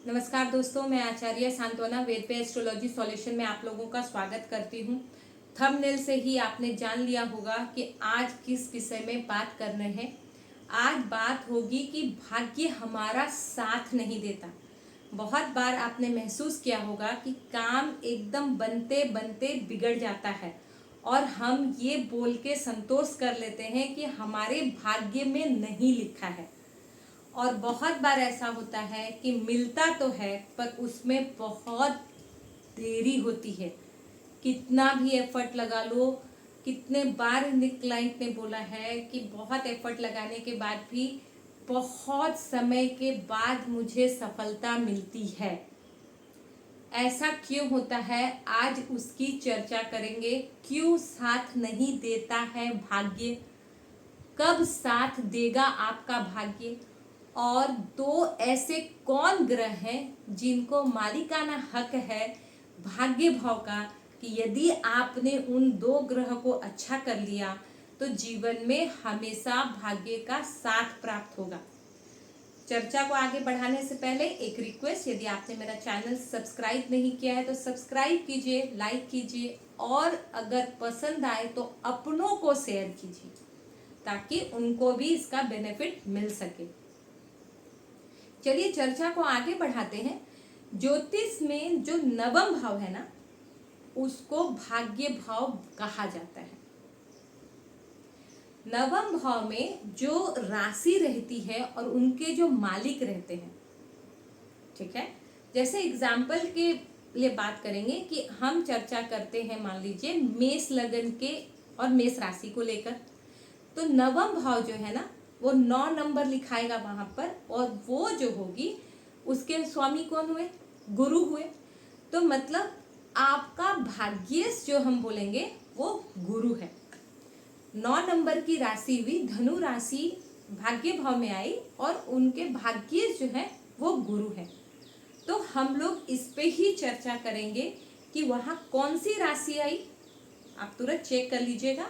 नमस्कार दोस्तों, मैं आचार्य सांत्वना वेद पे एस्ट्रोलॉजी सॉल्यूशन में आप लोगों का स्वागत करती हूँ। थंबनेल से ही आपने जान लिया होगा कि आज किस विषय में बात करने हैं। आज बात होगी कि भाग्य हमारा साथ नहीं देता। बहुत बार आपने महसूस किया होगा कि काम एकदम बनते बनते बिगड़ जाता है और हम ये बोल के संतोष कर लेते हैं कि हमारे भाग्य में नहीं लिखा है। और बहुत बार ऐसा होता है कि मिलता तो है पर उसमें बहुत देरी होती है। कितना भी एफर्ट लगा लो, कितने बार क्लाइंट ने बोला है कि बहुत एफर्ट लगाने के बाद भी बहुत समय के बाद मुझे सफलता मिलती है। ऐसा क्यों होता है, आज उसकी चर्चा करेंगे। क्यों साथ नहीं देता है भाग्य, कब साथ देगा आपका भाग्य, और दो ऐसे कौन ग्रह हैं जिनको मालिकाना हक है भाग्य भाव का कि यदि आपने उन दो ग्रह को अच्छा कर लिया तो जीवन में हमेशा भाग्य का साथ प्राप्त होगा। चर्चा को आगे बढ़ाने से पहले एक रिक्वेस्ट, यदि आपने मेरा चैनल सब्सक्राइब नहीं किया है तो सब्सक्राइब कीजिए, लाइक कीजिए और अगर पसंद आए तो अपनों को शेयर कीजिए ताकि उनको भी इसका बेनिफिट मिल सके। चलिए चर्चा को आगे बढ़ाते हैं। ज्योतिष में जो नवम भाव है ना, उसको भाग्य भाव कहा जाता है। नवम भाव में जो राशि रहती है और उनके जो मालिक रहते हैं, ठीक है। जैसे एग्जाम्पल के लिए बात करेंगे कि हम चर्चा करते हैं, मान लीजिए मेष लगन के और मेष राशि को लेकर, तो नवम भाव जो है ना वो 9 नंबर लिखाएगा वहां पर, और वो जो होगी उसके स्वामी कौन हुए? गुरु हुए। तो मतलब आपका भाग्येश जो हम बोलेंगे वो गुरु है। 9 नंबर की राशि हुई धनु राशि, भाग्य भाव में आई और उनके भाग्येश जो है वो गुरु है। तो हम लोग इस पे ही चर्चा करेंगे कि वहां कौन सी राशि आई। आप तुरंत चेक कर लीजिएगा,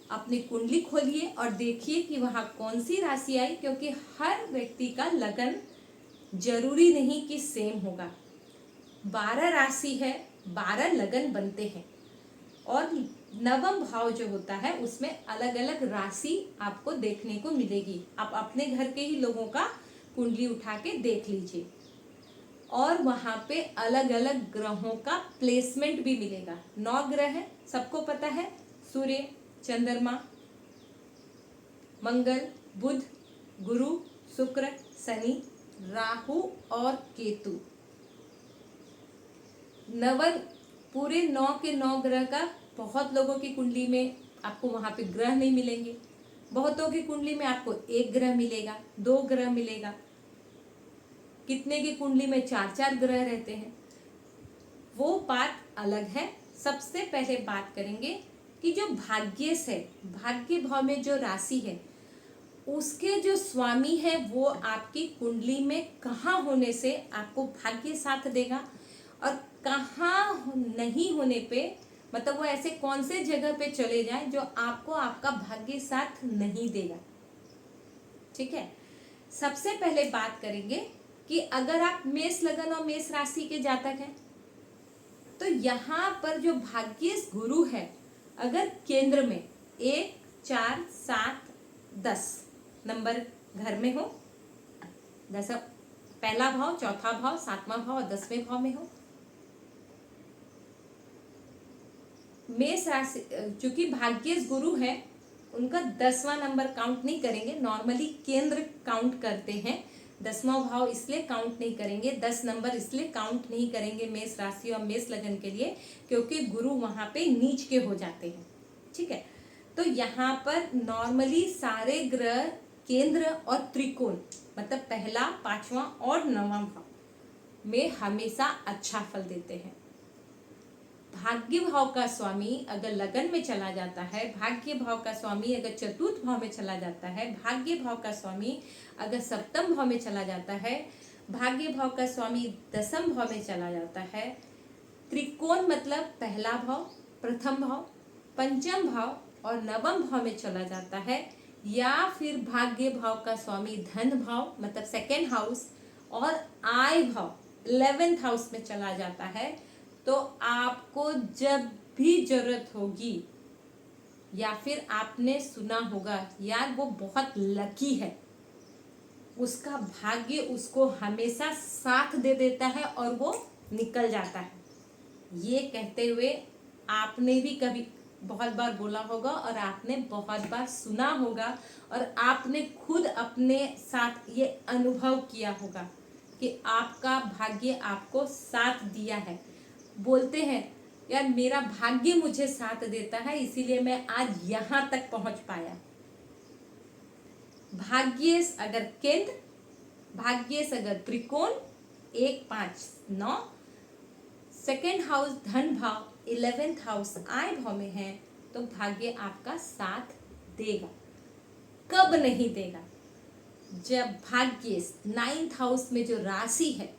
अपनी कुंडली खोलिए और देखिए कि वहां कौन सी राशि आई, क्योंकि हर व्यक्ति का लगन जरूरी नहीं कि सेम होगा। 12 राशि है, 12 लगन बनते हैं और नवम भाव जो होता है उसमें अलग अलग राशि आपको देखने को मिलेगी। आप अपने घर के ही लोगों का कुंडली उठा के देख लीजिए और वहां पे अलग अलग ग्रहों का प्लेसमेंट भी मिलेगा। 9 ग्रह है, सबको पता है, सूर्य, चंद्रमा, मंगल, बुध, गुरु, शुक्र, शनि, राहु और केतु। नवन पूरे 9 के 9 ग्रह का बहुत लोगों की कुंडली में आपको वहां पे ग्रह नहीं मिलेंगे। बहुतों की कुंडली में आपको एक ग्रह मिलेगा, 2 ग्रह मिलेगा, कितने की कुंडली में 4-4 ग्रह रहते हैं। वो बात अलग है। सबसे पहले बात करेंगे कि जो भाग्येश है, भाग्य भाव में जो राशि है उसके जो स्वामी है वो आपकी कुंडली में कहाँ होने से आपको भाग्य साथ देगा और कहाँ नहीं होने पे, मतलब वो ऐसे कौन से जगह पे चले जाए जो आपको आपका भाग्य साथ नहीं देगा। ठीक है, सबसे पहले बात करेंगे कि अगर आप मेष लगन और मेष राशि के जातक हैं तो यहाँ पर जो भाग्येश गुरु है, अगर केंद्र में 1, 4, 7, 10 नंबर घर में हो, जैसा पहला भाव, चौथा भाव, 7वां भाव और 10वें भाव में हो, मेष राशि चूंकि भाग्येश गुरु है उनका 10वां नंबर काउंट नहीं करेंगे। नॉर्मली केंद्र काउंट करते हैं, 10वां भाव इसलिए काउंट नहीं करेंगे, 10 नंबर इसलिए काउंट नहीं करेंगे मेष राशि और मेष लगन के लिए क्योंकि गुरु वहां पे नीच के हो जाते हैं। ठीक है, तो यहाँ पर नॉर्मली सारे ग्रह केंद्र और त्रिकोण, मतलब पहला, 5वां और 9वां भाव में हमेशा अच्छा फल देते हैं। भाग्य भाव का स्वामी अगर लगन में चला जाता है, भाग्य भाव का स्वामी अगर चतुर्थ भाव में चला जाता है, भाग्य भाव का स्वामी अगर सप्तम भाव में चला जाता है, भाग्य भाव का स्वामी 10म भाव में चला जाता है, त्रिकोण मतलब पहला भाव, प्रथम भाव, पंचम भाव और 9वां भाव में चला जाता है, या फिर भाग्य भाव का स्वामी धन भाव मतलब सेकेंड हाउस और आय भाव 11th हाउस में चला जाता है, तो आपको जब भी जरूरत होगी, या फिर आपने सुना होगा यार वो बहुत लकी है, उसका भाग्य उसको हमेशा साथ दे देता है और वो निकल जाता है, ये कहते हुए आपने भी कभी बहुत बार बोला होगा और आपने बहुत बार सुना होगा और आपने खुद अपने साथ ये अनुभव किया होगा कि आपका भाग्य आपको साथ दिया है। बोलते हैं यार मेरा भाग्य मुझे साथ देता है, इसीलिए मैं आज यहाँ तक पहुंच पाया। भाग्येश अगर केंद्र, भाग्येश अगर त्रिकोण 1 5 9, सेकेंड हाउस धन भाव, 11th हाउस आय भाव में है, तो भाग्य आपका साथ देगा। कब नहीं देगा? जब भाग्य 9th हाउस में जो राशि है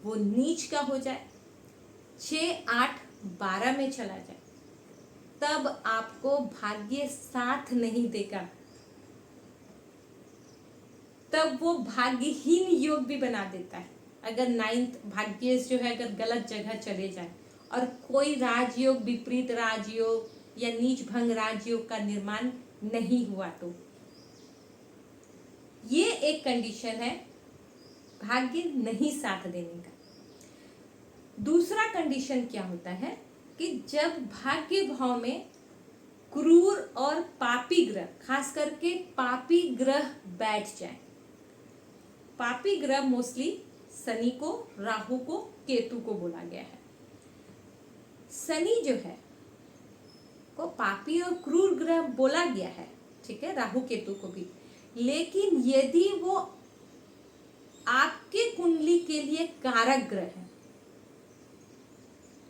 वो नीच का हो जाए, 6 8 12 में चला जाए, तब आपको भाग्य साथ नहीं देगा, तब वो भाग्यहीन योग भी बना देता है। अगर 9th भाग्य जो है अगर गलत जगह चले जाए और कोई राजयोग, विपरीत राजयोग या नीच भंग राजयोग का निर्माण नहीं हुआ, तो ये एक कंडीशन है भाग्य नहीं साथ देने का। दूसरा कंडीशन क्या होता है कि जब भाग्य भाव में क्रूर और पापी ग्रह, खास करके पापी ग्रह बैठ जाए। पापी ग्रह मोस्टली शनि को, राहु को, केतु को बोला गया है। शनि जो है को पापी और क्रूर ग्रह बोला गया है, ठीक है, राहु केतु को भी, लेकिन यदि वो आपके कुंडली के लिए कारक ग्रह है,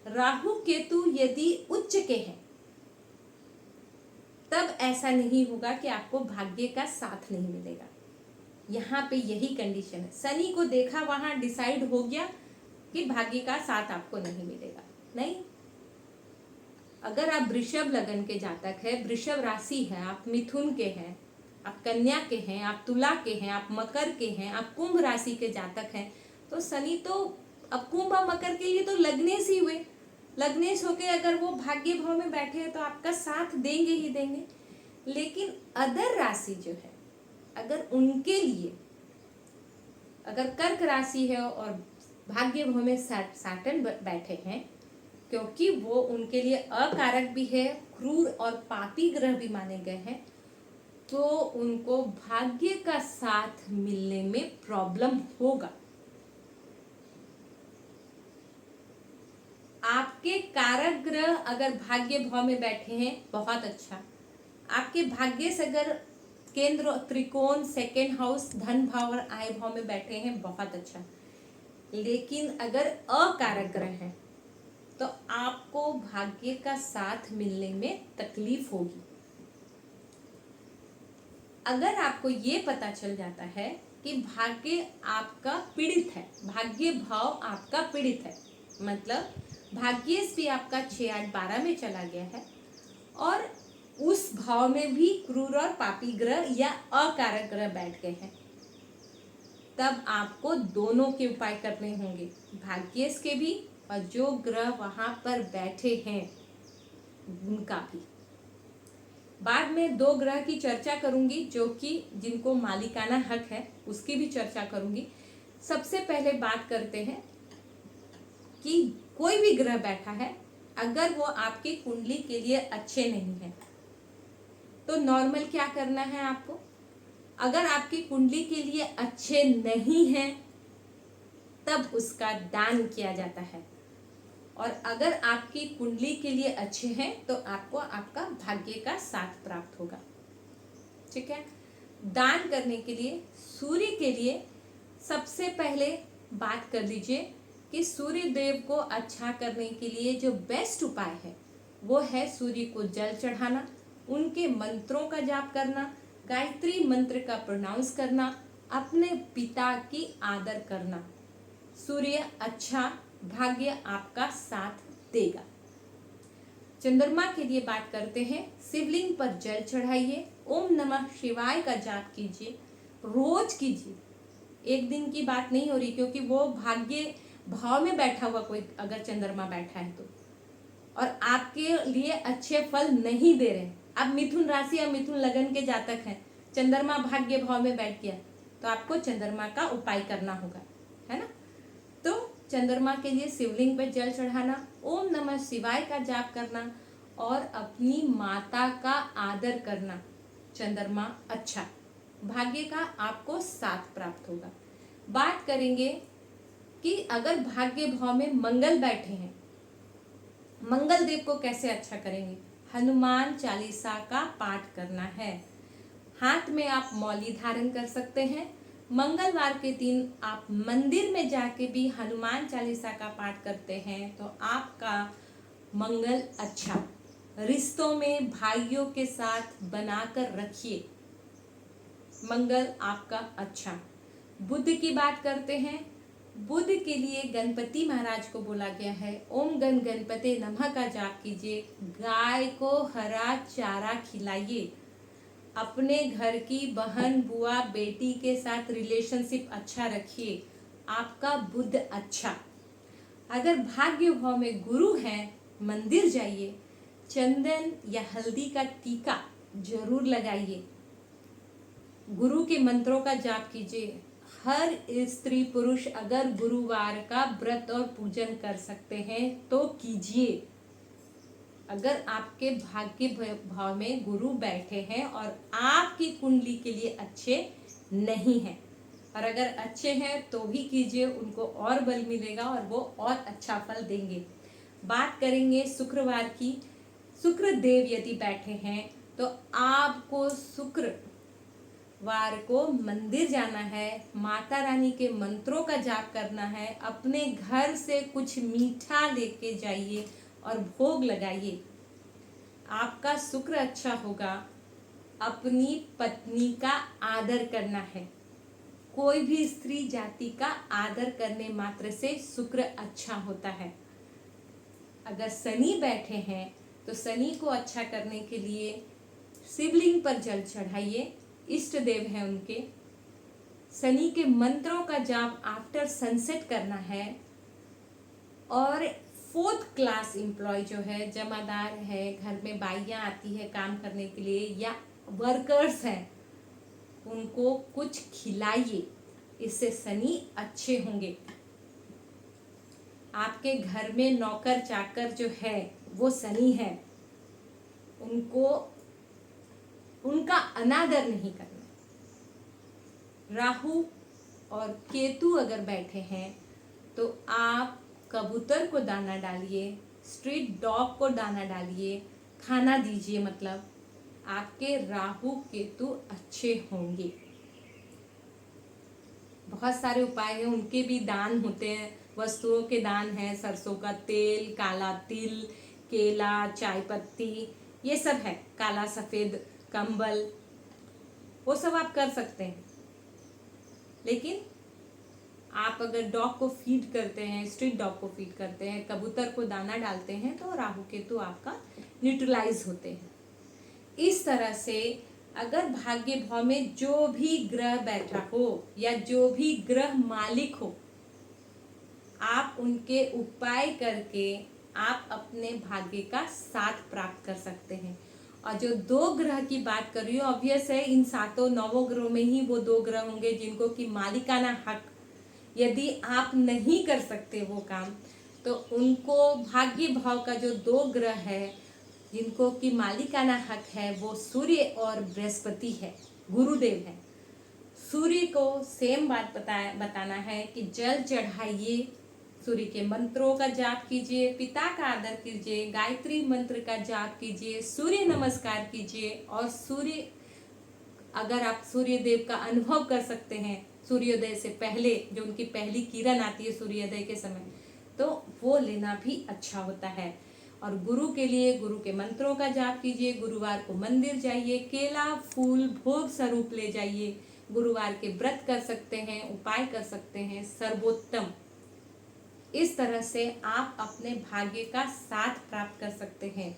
राहु केतु यदि उच्च के हैं, तब ऐसा नहीं होगा कि आपको भाग्य का साथ नहीं मिलेगा। यहाँ पे यही कंडीशन है। शनि को देखा, वहां डिसाइड हो गया कि भाग्य का साथ आपको नहीं मिलेगा। नहीं, अगर आप वृषभ लगन के जातक है, वृषभ राशि है, आप मिथुन के हैं, आप कन्या के हैं, आप तुला के हैं, आप मकर के हैं, आप कुंभ राशि के जातक हैं, तो शनि तो अब कुंभ और मकर के लिए तो लग्नेश ही हुए। लग्नेश होके अगर वो भाग्य भाव में बैठे हैं तो आपका साथ देंगे ही देंगे। लेकिन अदर राशि जो है, अगर उनके लिए, अगर कर्क राशि है और भाग्य भाव में सैटर्न बैठे हैं, क्योंकि वो उनके लिए अकारक भी है, क्रूर और पापी ग्रह भी माने गए हैं, तो उनको भाग्य का साथ मिलने में प्रॉब्लम होगा। आपके कारक ग्रह अगर भाग्य भाव में बैठे हैं, बहुत अच्छा। आपके भाग्य से अगर केंद्र, त्रिकोण, सेकेंड हाउस, धन भाव और आय भाव में बैठे हैं, बहुत अच्छा। लेकिन अगर अकारक ग्रह है तो आपको भाग्य का साथ मिलने में तकलीफ होगी। अगर आपको ये पता चल जाता है कि भाग्य आपका पीड़ित है, भाग्य भाव आपका पीड़ित है, मतलब भाग्येश भी आपका 6 8 12 में चला गया है और उस भाव में भी क्रूर और पापी ग्रह या अकारक ग्रह बैठ गए हैं, तब आपको दोनों के उपाय करने होंगे, भाग्येश के भी और जो ग्रह वहां पर बैठे हैं उनका भी। बाद में 2 ग्रह की चर्चा करूंगी, जो कि जिनको मालिकाना हक है उसकी भी चर्चा करूंगी। सबसे पहले बात करते हैं कि कोई भी ग्रह बैठा है, अगर वो आपकी कुंडली के लिए अच्छे नहीं है तो नॉर्मल क्या करना है आपको। अगर आपकी कुंडली के लिए अच्छे नहीं है तब उसका दान किया जाता है, और अगर आपकी कुंडली के लिए अच्छे हैं तो आपको आपका भाग्य का साथ प्राप्त होगा। ठीक है, दान करने के लिए सूर्य के लिए सबसे पहले बात कर लीजिए कि सूर्य देव को अच्छा करने के लिए जो बेस्ट उपाय है वो है सूर्य को जल चढ़ाना, उनके मंत्रों का जाप करना, गायत्री मंत्र का प्रोनाउंस करना, अपने पिता की आदर करना। सूर्य अच्छा भाग्य आपका साथ देगा। चंद्रमा के लिए बात करते हैं, शिवलिंग पर जल चढ़ाइए, ओम नमः शिवाय का जाप कीजिए, रोज कीजिए। एक दिन की बात नहीं हो रही, क्योंकि वो भाग्य भाव में बैठा हुआ कोई अगर चंद्रमा बैठा है तो, और आपके लिए अच्छे फल नहीं दे रहे, आप मिथुन राशि या मिथुन लगन के जातक हैं, चंद्रमा भाग्य भाव में बैठ गया, तो आपको चंद्रमा का उपाय करना होगा, है ना। तो चंद्रमा के लिए शिवलिंग पर जल चढ़ाना, ओम नमः शिवाय का जाप करना और अपनी माता का आदर करना, चंद्रमा अच्छा, भाग्य का आपको साथ प्राप्त होगा। बात करेंगे कि अगर भाग्य भाव में मंगल बैठे हैं, मंगल देव को कैसे अच्छा करेंगे। हनुमान चालीसा का पाठ करना है, हाथ में आप मौली धारण कर सकते हैं। मंगलवार के दिन आप मंदिर में जाके भी हनुमान चालीसा का पाठ करते हैं तो आपका मंगल अच्छा, रिश्तों में भाइयों के साथ बनाकर रखिए, मंगल आपका अच्छा। बुध की बात करते हैं, बुध के लिए गणपति महाराज को बोला गया है, ओम गण गणपते नमः का जाप कीजिए, गाय को हरा चारा खिलाइए, अपने घर की बहन बुआ बेटी के साथ रिलेशनशिप अच्छा रखिए, आपका बुध अच्छा। अगर भाग्य भाव में गुरु है, मंदिर जाइए, चंदन या हल्दी का टीका जरूर लगाइए, गुरु के मंत्रों का जाप कीजिए। हर स्त्री पुरुष अगर गुरुवार का व्रत और पूजन कर सकते हैं तो कीजिए। अगर आपके भाग्य भाव में गुरु बैठे हैं और आपकी कुंडली के लिए अच्छे नहीं हैं, और अगर अच्छे हैं तो भी कीजिए, उनको और बल मिलेगा और वो और अच्छा फल देंगे। बात करेंगे शुक्रवार की, शुक्र देव यदि बैठे हैं तो आपको शुक्रवार को मंदिर जाना है, माता रानी के मंत्रों का जाप करना है, अपने घर से कुछ मीठा लेके जाइए और भोग लगाइए, आपका शुक्र अच्छा होगा। अपनी पत्नी का आदर करना है, कोई भी स्त्री जाति का आदर करने मात्र से शुक्र अच्छा होता है। अगर शनि बैठे हैं तो शनि को अच्छा करने के लिए शिवलिंग पर जल चढ़ाइए, इष्ट देव हैं उनके। शनि के मंत्रों का जाप आफ्टर सनसेट करना है। और 4th क्लास एम्प्लॉय जो है, जमादार है, घर में बाइयाँ आती है काम करने के लिए या वर्कर्स हैं, उनको कुछ खिलाइए, इससे शनि अच्छे होंगे। आपके घर में नौकर चाकर जो है वो शनि है, उनको उनका अनादर नहीं करना। राहु और केतु अगर बैठे हैं तो आप कबूतर को दाना डालिए, स्ट्रीट डॉग को दाना डालिए, खाना दीजिए, मतलब आपके राहु केतु अच्छे होंगे। बहुत सारे उपाय हैं, उनके भी दान होते हैं, वस्तुओं के दान हैं, सरसों का तेल, काला तिल, केला, चाय पत्ती, ये सब है, काला सफेद कंबल, वो सब आप कर सकते हैं। लेकिन आप अगर डॉग को फीड करते हैं, स्ट्रीट डॉग को फीड करते हैं, कबूतर को दाना डालते हैं तो राहु केतु आपका न्यूट्रलाइज होते हैं। इस तरह से अगर भाग्य भाव में जो भी ग्रह बैठा हो या जो भी ग्रह मालिक हो, आप उनके उपाय करके आप अपने भाग्य का साथ प्राप्त कर सकते हैं। और जो 2 ग्रह की बात कर रही हूँ, ऑब्वियस है इन 7-9 ग्रहों में ही वो 2 ग्रह होंगे जिनको कि मालिकाना हक, यदि आप नहीं कर सकते वो काम तो उनको भाग्य भाव का जो 2 ग्रह है जिनको कि मालिकाना हक है वो सूर्य और बृहस्पति है, गुरुदेव है। सूर्य को सेम बात बताना है कि जल चढ़ाइए, सूर्य के मंत्रों का जाप कीजिए, पिता का आदर कीजिए, गायत्री मंत्र का जाप कीजिए, सूर्य नमस्कार कीजिए। और सूर्य, अगर आप सूर्य देव का अनुभव कर सकते हैं सूर्योदय से पहले, जो उनकी पहली किरण आती है सूर्योदय के समय, तो वो लेना भी अच्छा होता है। और गुरु के लिए गुरु के मंत्रों का जाप कीजिए, गुरुवार को मंदिर जाइए, केला फूल भोग स्वरूप ले जाइए, गुरुवार के व्रत कर सकते हैं, उपाय कर सकते हैं, सर्वोत्तम। इस तरह से आप अपने भाग्य का साथ प्राप्त कर सकते हैं।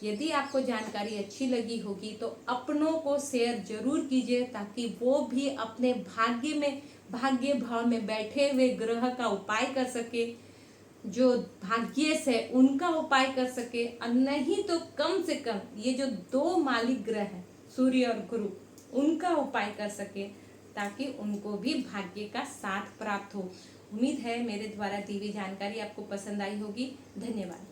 यदि आपको जानकारी अच्छी लगी होगी तो अपनों को शेयर जरूर कीजिए ताकि वो भी अपने भाग्य में भाग्य भाव में बैठे हुए ग्रह का उपाय कर सके, जो भाग्य से उनका उपाय कर सके, और नहीं तो कम से कम ये जो 2 मालिक ग्रह हैं सूर्य और गुरु, उनका उपाय कर सके ताकि उनको भी भाग्य का साथ प्राप्त हो। उम्मीद है मेरे द्वारा दी हुई जानकारी आपको पसंद आई होगी। धन्यवाद।